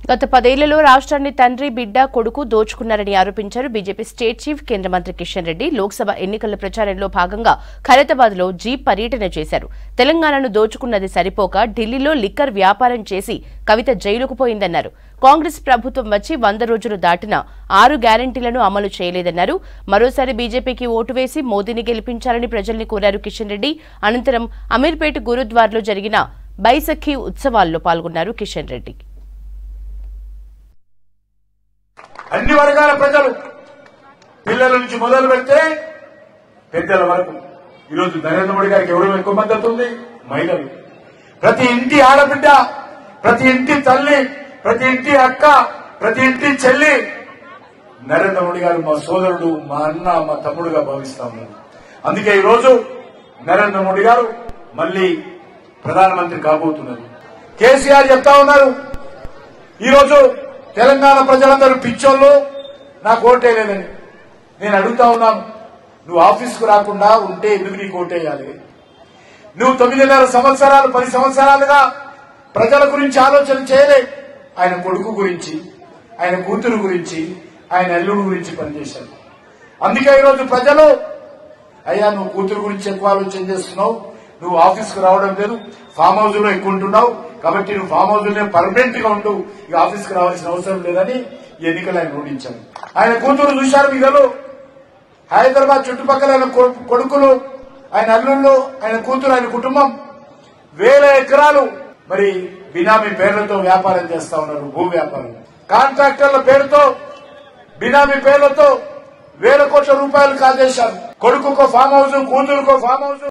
గత 10 ఏళ్లలో రాష్ట్రాన్ని తండ్రి బిడ్డ కొడుకు దోచుకున్నారని ఆరోపించారు బీజేపీ స్టేట్ చీఫ్ కేంద్ర మంత్రి కిషన్ రెడ్డి. లోక్సభ ఎన్నికల ప్రచారంలో భాగంగా ఖైరతాబాద్లో జీప్ పర్యటన చేశారు. తెలంగాణను దోచుకున్నది సరిపోక ఢిల్లీలో లిక్కర్ వ్యాపారం చేసి కవిత జైలుకు పోయిందన్నారు. కాంగ్రెస్ ప్రభుత్వం వచ్చి 100 రోజులు దాటినా 6 గ్యారంటీలను అమలు చేయలేదన్నారు. మరోసారి బీజేపీకి ఓటు వేసి మోదీని గెలిపించాలని ప్రజల్ని కోరారు కిషన్ రెడ్డి. అనంతరం అమీర్పేట్ గురుద్వార్లో జరిగిన బైసఖీ ఉత్సవాల్లో పాల్గొన్నారు కిషన్ రెడ్డి. అన్ని వర్గాల ప్రజలు పిల్లల నుంచి మొదలు పెడితే పెద్దల వరకు ఈరోజు నరేంద్ర మోడీ గారికి ఎవరు ఎక్కువ మద్దతు ఉంది? మహిళలు. ప్రతి ఇంటి ఆడబిడ్డ, ప్రతి ఇంటి తల్లి, ప్రతి ఇంటి అక్క, ప్రతి ఇంటి చెల్లి నరేంద్ర మోడీ గారు మా సోదరుడు, మా అన్న, మా తమ్ముడుగా భావిస్తాము. అందుకే ఈరోజు నరేంద్ర మోడీ గారు మళ్లీ ప్రధానమంత్రి కాబోతున్నారు. కేసీఆర్ చెప్తా ఉన్నారు, ఈరోజు తెలంగాణ ప్రజలందరూ పిచ్చోళ్ళు, నాకు ఓటేయలేదని. నేను అడుగుతా ఉన్నాను, నువ్వు ఆఫీసుకు రాకుండా ఉంటే ఎందుకు నీకు ఓటేయాలి? నువ్వు 9.5 సంవత్సరాలు 10 సంవత్సరాలుగా ప్రజల గురించి ఆలోచన చేయలే. ఆయన కొడుకు గురించి, ఆయన కూతురు గురించి, ఆయన అల్లుడు గురించి పనిచేశారు. అందుకే ఈరోజు ప్రజలు, అయ్యా నువ్వు కూతురు గురించి ఎక్కువ ఆలోచన చేస్తున్నావు, నువ్వు ఆఫీసుకు రావడం లేదు, ఫామ్ హౌస్ లో ఎక్కువ ఉంటున్నావు, కాబట్టి నువ్వు ఫామ్ హౌస్ లోనే పర్మనెంట్ గా ఉండు, ఇక ఆఫీస్కి రావాల్సిన అవసరం లేదని ఎన్నికలు ఆయన ఓడించారు. ఆయన కూతురు చూశారు మీదలు, హైదరాబాద్ చుట్టుపక్కల ఆయన కొడుకులు, ఆయన అల్లుళ్ళు, ఆయన కూతురు, ఆయన కుటుంబం 1000 ఎకరాలు మరి బినామీ పేర్లతో వ్యాపారం చేస్తా ఉన్నారు. భూ వ్యాపారం, కాంట్రాక్టర్ల పేరుతో బినామీ పేర్లతో 1000 కోట్ల రూపాయలు కాజేశారు. కొడుకుకో ఫామ్ హౌస్, కూతురుకో ఫామ్ హౌస్.